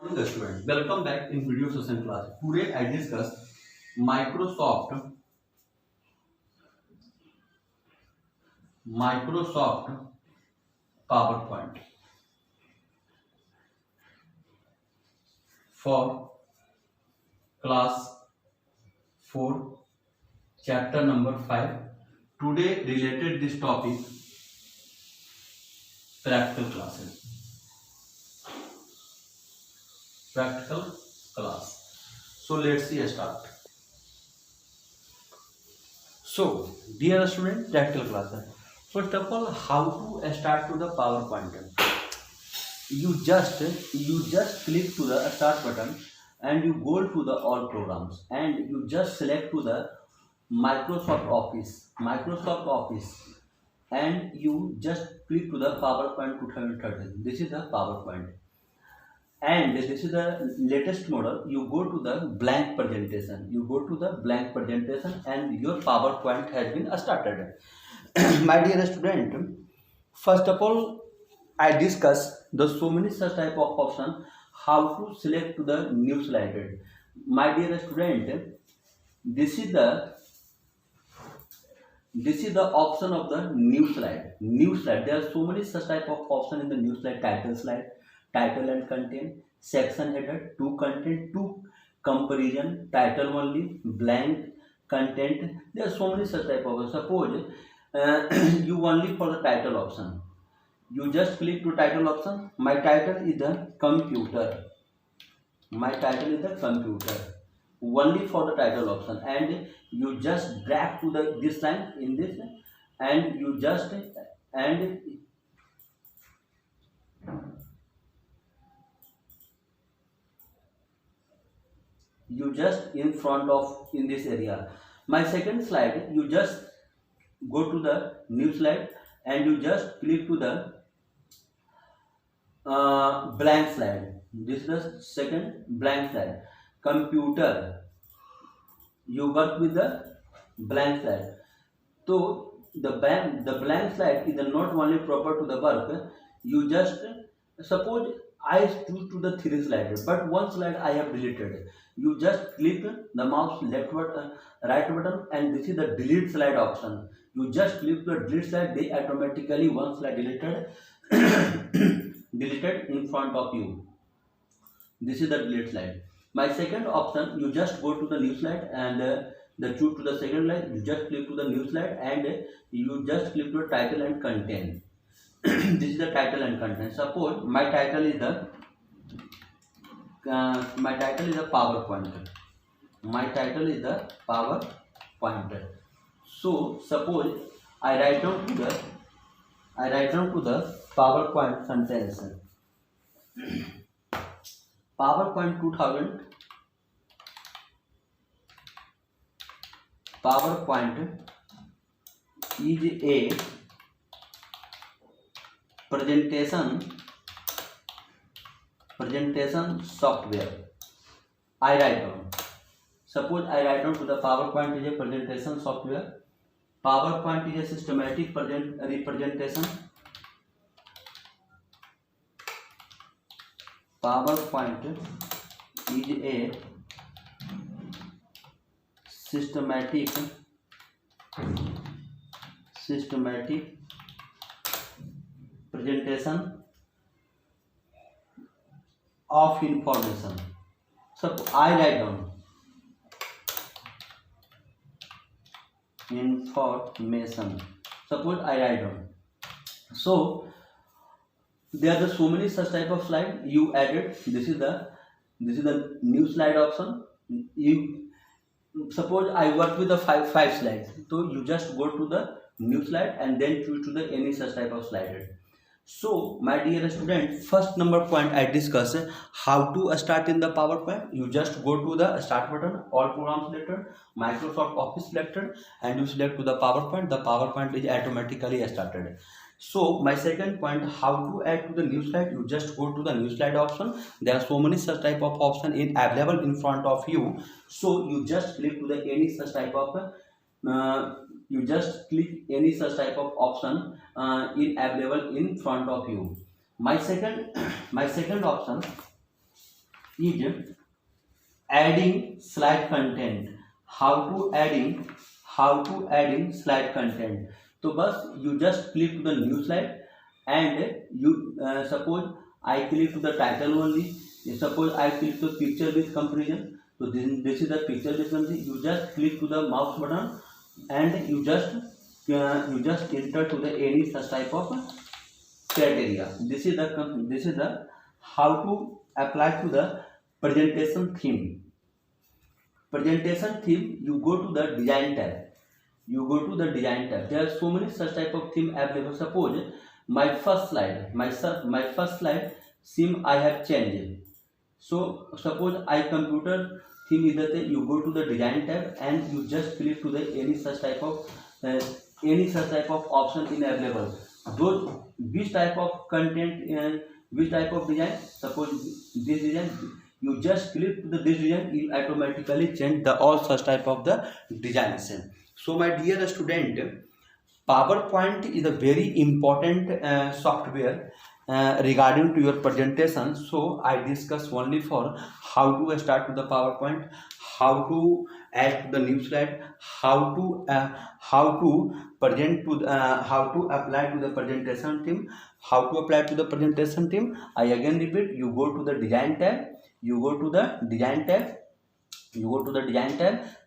The student, welcome back in video session class. Today I discuss Microsoft PowerPoint for class 4 chapter number 5. Today related this topic practical classes. Practical class. So let's see start. So dear student, practical class. First of all, how to start to the PowerPoint? You just click to the start button and you go to the all programs and you just select to the Microsoft Office, and you just click to the PowerPoint 2013. This is the PowerPoint, and this is the latest model. You go to the blank presentation, and your PowerPoint has been started. My dear student, first of all, I discuss the so many such type of option how to select to the new slide. My dear student, this is the option of the new slide. There are so many such type of option in the new slide. Title and content, section header, to content, to comparison, title only, blank, content. There are so many such type of. Suppose you only for the title option. You just click to title option. My title is the computer. Only for the title option, and you just drag to the this line in this, and you just in front of in this area. My second slide, you just go to the new slide and you just click to the blank slide. This is the second blank slide. Computer, you work with the blank slide. So the blank slide is not only proper to the work. You just suppose I choose to the three slides, but one slide I have deleted. You just click the mouse left button, right button, and this is the delete slide option. You just click the delete slide, they automatically one slide deleted deleted in front of you. This is the delete slide. My second option, you just go to the new slide and the choose to the second slide. You just click to the new slide and you just click to title and content. This is the title and content. Suppose my title is the PowerPoint. So suppose I write down to the PowerPoint sentence. PowerPoint 2000. PowerPoint is a presentation software. I write down. Suppose I write down to the PowerPoint is a presentation software. PowerPoint is a systematic representation. PowerPoint is a systematic presentation of information. So I write down information. Suppose I write down. So there are so many such type of slide you added. This is the new slide option. You suppose I work with the five slides, so you just go to the new slide and then choose to the any such type of slide. So my dear student, first number point I discuss how to start in the PowerPoint. You just go to the start button, all programs selected, Microsoft Office selected, and you select to the PowerPoint. The PowerPoint is automatically started. So my second point, how to add to the new slide. You just go to the new slide option. There are so many such type of option available in front of you. So you just click to the any such type of option available in front of you. My second option, is adding slide content. How to adding slide content. तो बस you just click to the new slide and you suppose I click to the title only. Suppose I click to picture with comparison. So this is the picture with comparison. You just click to the mouse button and you just enter to the any such type of criteria. This is the how to apply to the presentation theme. Presentation theme, you go to the design tab. There are so many such type of theme available. Suppose my first slide theme I have changed. So suppose I computer theme is that you go to the design tab and you just click to the any such type of option in available. Those which type of content and which type of design. Suppose this design, you just click to the this design, you automatically change the all such type of the designs. So my dear student, PowerPoint is a very important software regarding to your presentation. So I discuss only for how to start with the PowerPoint, how to add to the new slide, how to present to how to apply to the presentation theme. I again repeat, you go to the design tab.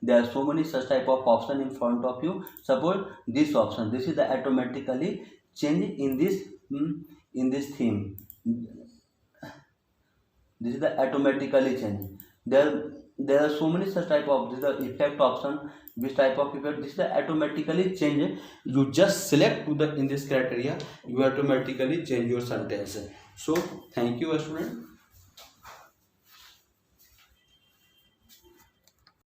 There are so many such type of option in front of you. Suppose this option, this is the automatically change in this theme. This is the automatically change. There are so many such type of this is the effect option. Which type of effect? This is the automatically change. You just select to the in this criteria, you automatically change your sentence. So thank you, student.